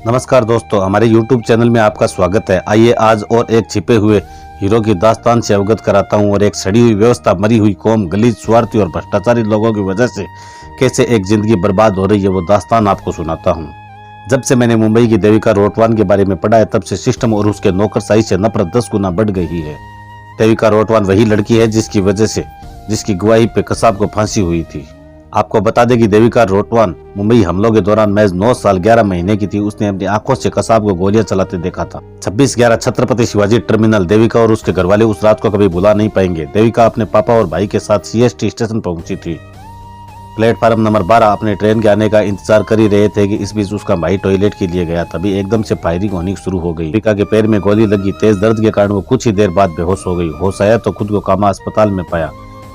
नमस्कार दोस्तों, हमारे YouTube चैनल में आपका स्वागत है। आइए आज और एक छिपे हुए हीरो की दास्तान से अवगत कराता हूं और एक सड़ी हुई व्यवस्था, मरी हुई कौम, गलीज, स्वार्थी और भ्रष्टाचारी लोगों की वजह से कैसे एक जिंदगी बर्बाद हो रही है, वो दास्तान आपको सुनाता हूं। जब से मैंने मुंबई की देविका रोटवान के बारे में पढ़ा है, तब से सिस्टम और उसके नौकरशाही से नफरत 10 गुना बढ़ गई है। देविका रोटवान वही लड़की है जिसकी गवाही पे कसाब को फांसी हुई थी। आपको बता दें कि देविका रोटवान मुंबई हमलों के दौरान महज 9 साल 11 महीने की थी। उसने अपनी आंखों से कसाब को गोलियां चलाते देखा था। 26/11 छत्रपति शिवाजी टर्मिनल। देविका और उसके घरवाले उस रात को कभी भुला नहीं पाएंगे। देविका अपने पापा और भाई के साथ CST स्टेशन पहुंची थी। प्लेटफार्म नंबर 12 अपने ट्रेन के आने का इंतजार कर ही रहे थे कि इस बीच उसका भाई टॉयलेट के लिए गया। तभी एकदम से फायरिंग होनी शुरू हो गई। देविका के पैर में गोली लगी। तेज दर्द के कारण वो कुछ ही देर बाद बेहोश हो गई। होश आया तो खुद को कामा अस्पताल में पाया।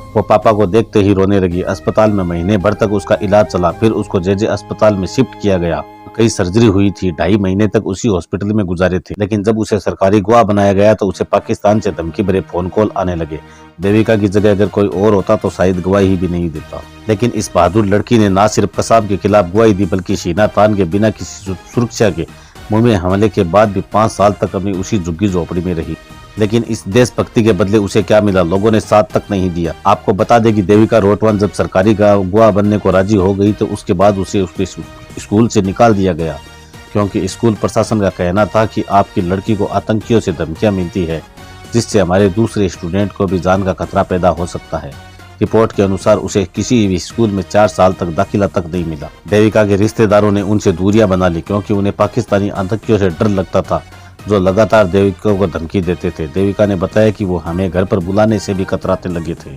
वो पापा को देखते ही रोने लगी। अस्पताल में महीने भर तक उसका इलाज चला। फिर उसको JJ अस्पताल में शिफ्ट किया गया। कई सर्जरी हुई थी। 2.5 महीने तक उसी हॉस्पिटल में गुजारे थे। लेकिन जब उसे सरकारी गवाह बनाया गया तो उसे पाकिस्तान से धमकी भरे फोन कॉल आने लगे। देविका की जगह अगर कोई और होता तो शायद गवाही भी नहीं देता। लेकिन इस बहादुर लड़की ने न सिर्फ कसाब के खिलाफ गवाही दी, बल्कि सीना तान के बिना किसी सुरक्षा के मुंह में हमले के बाद भी 5 साल तक अपनी उसी झुग्गी झोपड़ी में रही। लेकिन इस देशभक्ति के बदले उसे क्या मिला? लोगों ने साथ तक नहीं दिया। आपको बता दें कि देविका रोटवान जब सरकारी गवाह बनने को राजी हो गई तो उसके बाद उसे उसके स्कूल से निकाल दिया गया, क्योंकि स्कूल प्रशासन का कहना था कि आपकी लड़की को आतंकियों से धमकियां मिलती है, जिससे हमारे दूसरे स्टूडेंट को भी जान का खतरा पैदा हो सकता है। रिपोर्ट के अनुसार उसे किसी भी स्कूल में 4 साल तक दाखिला तक नहीं मिला। देविका के रिश्तेदारों ने उनसे दूरियां बना ली, क्योंकि उन्हें पाकिस्तानी आतंकियों से डर लगता था, जो लगातार देविका को धमकी देते थे। देविका ने बताया कि वो हमें घर पर बुलाने से भी कतराते लगे थे।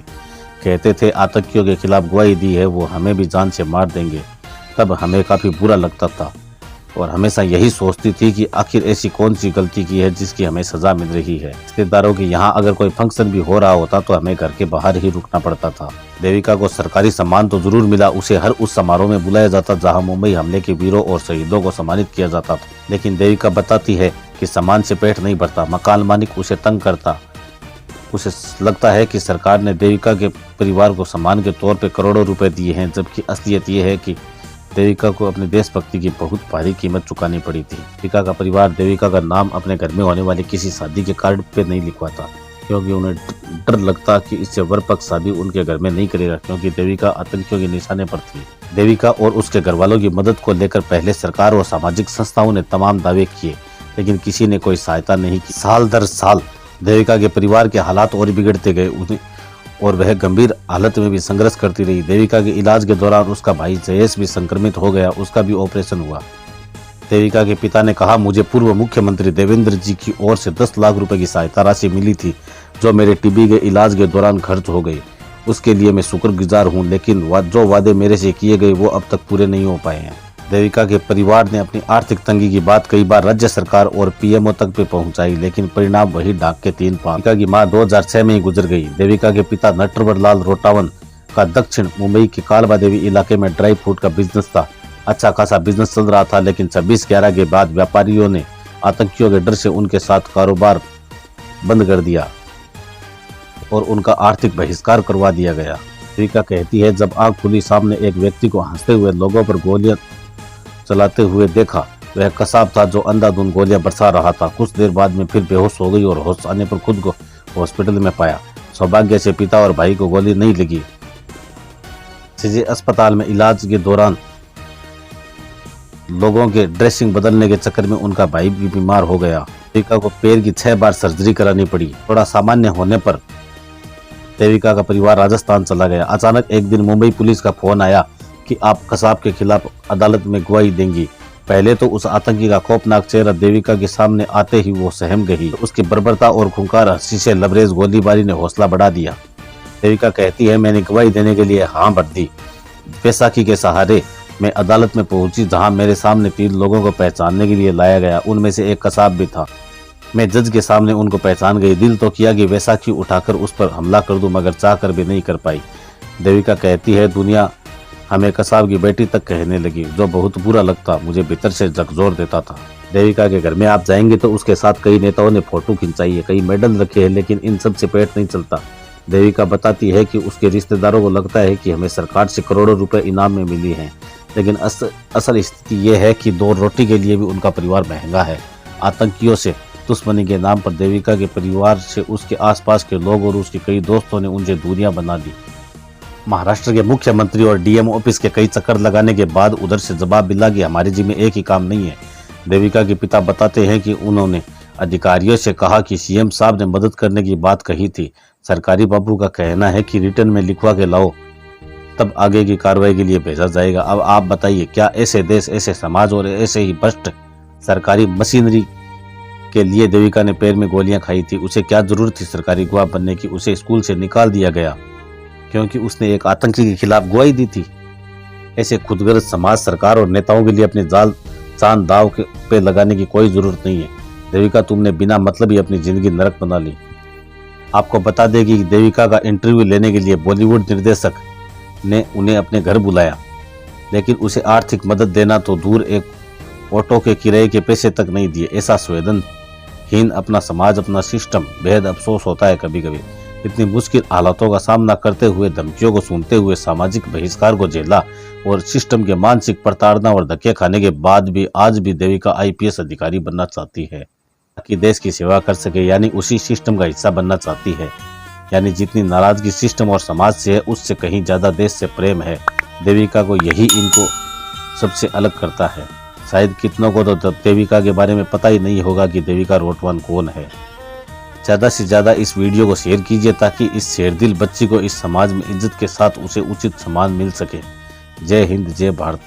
कहते थे आतंकियों के खिलाफ गवाही दी है, वो हमें भी जान से मार देंगे। तब हमें काफी बुरा लगता था और हमेशा यही सोचती थी कि आखिर ऐसी कौन सी गलती की है जिसकी हमें सजा मिल रही है। रिश्तेदारों के यहाँ अगर कोई फंक्शन भी हो रहा होता तो हमें घर के बाहर ही रुकना पड़ता था। देविका को सरकारी सम्मान तो जरूर मिला। उसे हर उस समारोह में बुलाया जाता जहाँ मुंबई हमले के वीरों और शहीदों को सम्मानित किया जाता था। लेकिन देविका बताती है कि सम्मान से पेट नहीं भरता। मकान मालिक उसे तंग करता। उसे लगता है कि सरकार ने देविका के परिवार को सम्मान के तौर पर करोड़ों रुपए दिए हैं, जबकि असलियत ये है कि देविका को अपने देशभक्ति की बहुत भारी कीमत चुकानी पड़ी थी। देविका का परिवार देविका का नाम अपने घर में होने वाली किसी शादी के कार्ड पे नहीं लिखवाता, क्योंकि उन्हें डर लगता कि इससे वर पक्ष शादी उनके घर में नहीं करेगा, क्योंकि देविका आतंकियों के निशाने पर थी। देविका और उसके घर वालों की मदद को लेकर पहले सरकार और सामाजिक संस्थाओं ने तमाम दावे किए, लेकिन किसी ने कोई सहायता नहीं की। साल दर साल देविका के परिवार के हालात और बिगड़ते गए और वह गंभीर हालत में भी संघर्ष करती रही। देविका के इलाज के दौरान उसका भाई जयेश भी संक्रमित हो गया। उसका भी ऑपरेशन हुआ। देविका के पिता ने कहा, मुझे पूर्व मुख्यमंत्री देवेंद्र जी की ओर से 10 लाख रुपए की सहायता राशि मिली थी, जो मेरे TB के इलाज के दौरान खर्च हो गई। उसके लिए मैं शुक्रगुजार हूँ, लेकिन जो वादे मेरे से किए गए वो अब तक पूरे नहीं हो पाए हैं। देविका के परिवार ने अपनी आर्थिक तंगी की बात कई बार राज्य सरकार और PMO तक पे पहुंचाई, लेकिन परिणाम वही डाक के 3 पांव। देविका की मां 2006 में ही गुजर गई। देविका के पिता नटवर लाल रोटावन का दक्षिण मुंबई के कालबा देवी इलाके में ड्राई फ्रूट का बिजनेस था। अच्छा खासा बिजनेस चल रहा था, लेकिन 26/11 के बाद व्यापारियों ने आतंकियों के डर से उनके साथ कारोबार बंद कर दिया और उनका आर्थिक बहिष्कार करवा दिया गया। देविका कहती है, जब आंख खुली, सामने एक व्यक्ति को हंसते हुए लोगों पर गोलियां चलाते हुए देखा। वह कसाब था जो अंधाधुंध गोलियां बरसा रहा था। कुछ देर बाद में फिर बेहोश हो गई और होश आने पर खुद को हॉस्पिटल में पाया। सौभाग्य से पिता और भाई को गोली नहीं लगी। JJ अस्पताल में इलाज के दौरान लोगों के ड्रेसिंग बदलने के चक्कर में उनका भाई भी बीमार हो गया। देविका को पैर की 6 बार सर्जरी करानी पड़ी। थोड़ा सामान्य होने पर देविका का परिवार राजस्थान चला गया। अचानक एक दिन मुंबई पुलिस का फोन आया कि आप कसाब के खिलाफ अदालत में गवाही देंगी। पहले तो उस आतंकी का खौफनाक चेहरा देविका के सामने आते ही वो सहम गई। उसकी बर्बरता और खूंखार हंसी से लबरेज गोलीबारी ने हौसला बढ़ा दिया। देविका कहती है, मैंने गवाही देने के लिए हाँ भर दी। बैसाखी के सहारे मैं अदालत में पहुंची, जहां मेरे सामने 3 लोगों को पहचानने के लिए लाया गया। उनमें से एक कसाब भी था। मैं जज के सामने उनको पहचान गई। दिल तो किया कि बैसाखी उठाकर उस पर हमला कर दूं, मगर चाह कर भी नहीं कर पाई। देविका कहती है, दुनिया हमें कसाब की बेटी तक कहने लगी, जो बहुत बुरा लगता, मुझे भीतर से झकझोर देता था। देविका के घर में आप जाएंगे तो उसके साथ कई नेताओं ने फोटो खिंचाई है, कई मेडल रखे हैं, लेकिन इन सब से पेट नहीं चलता। देविका बताती है कि उसके रिश्तेदारों को लगता है कि हमें सरकार से करोड़ों रुपए इनाम में मिली हैं, लेकिन असल स्थिति ये है कि 2 रोटी के लिए भी उनका परिवार महंगा है। आतंकियों से दुश्मनी के नाम पर देविका के परिवार से उसके आसपास के लोग और उसके कई दोस्तों ने उनसे दूरियां बना दी। महाराष्ट्र के मुख्यमंत्री और डीएम ऑफिस के कई चक्कर लगाने के बाद उधर से जवाब मिला कि हमारे जी में एक ही काम नहीं है। देविका के पिता बताते हैं कि उन्होंने अधिकारियों से कहा कि सीएम साहब ने मदद करने की बात कही थी। सरकारी बाबू का कहना है कि रिटर्न में लिखवा के लाओ, तब आगे की कार्रवाई के लिए भेजा जाएगा। अब आप बताइए, क्या ऐसे देश, ऐसे समाज और ऐसे ही भ्रष्ट सरकारी मशीनरी के लिए देविका ने पैर में गोलियां खाई थी? उसे क्या जरूरत थी सरकारी गवाह बनने की? उसे स्कूल से निकाल दिया गया क्योंकि उसने एक आतंकी के खिलाफ गवाही दी थी। ऐसे खुदगर्ज समाज, सरकार और नेताओं के लिए अपने जाल चांद दाव पे लगाने की कोई जरूरत नहीं है। देविका, तुमने बिना मतलब ही अपनी जिंदगी नरक बना ली। आपको बता दें कि देविका का इंटरव्यू लेने के लिए बॉलीवुड निर्देशक ने उन्हें अपने घर बुलाया, लेकिन उसे आर्थिक मदद देना तो दूर, एक ऑटो के किराए के पैसे तक नहीं दिए। ऐसा संवेदनहीन अपना समाज, अपना सिस्टम। बेहद अफसोस होता है कभी कभी। इतनी मुश्किल हालातों का सामना करते हुए, धमकियों को सुनते हुए, सामाजिक बहिष्कार को झेला और सिस्टम के मानसिक प्रताड़ना और धक्के खाने के बाद भी आज भी देविका आईपीएस अधिकारी बनना चाहती है, ताकि देश की सेवा कर सके, यानी उसी सिस्टम का हिस्सा बनना चाहती है। यानी जितनी नाराजगी सिस्टम और समाज से है, उससे कहीं ज्यादा देश से प्रेम है। देविका को यही इनको सबसे अलग करता है। शायद कितनों को तो देविका के बारे में पता ही नहीं होगा कि देविका रोटवान कौन है। ज़्यादा से ज़्यादा इस वीडियो को शेयर कीजिए ताकि इस शेरदिल बच्ची को इस समाज में इज्जत के साथ उसे उचित सम्मान मिल सके। जय हिंद, जय भारत।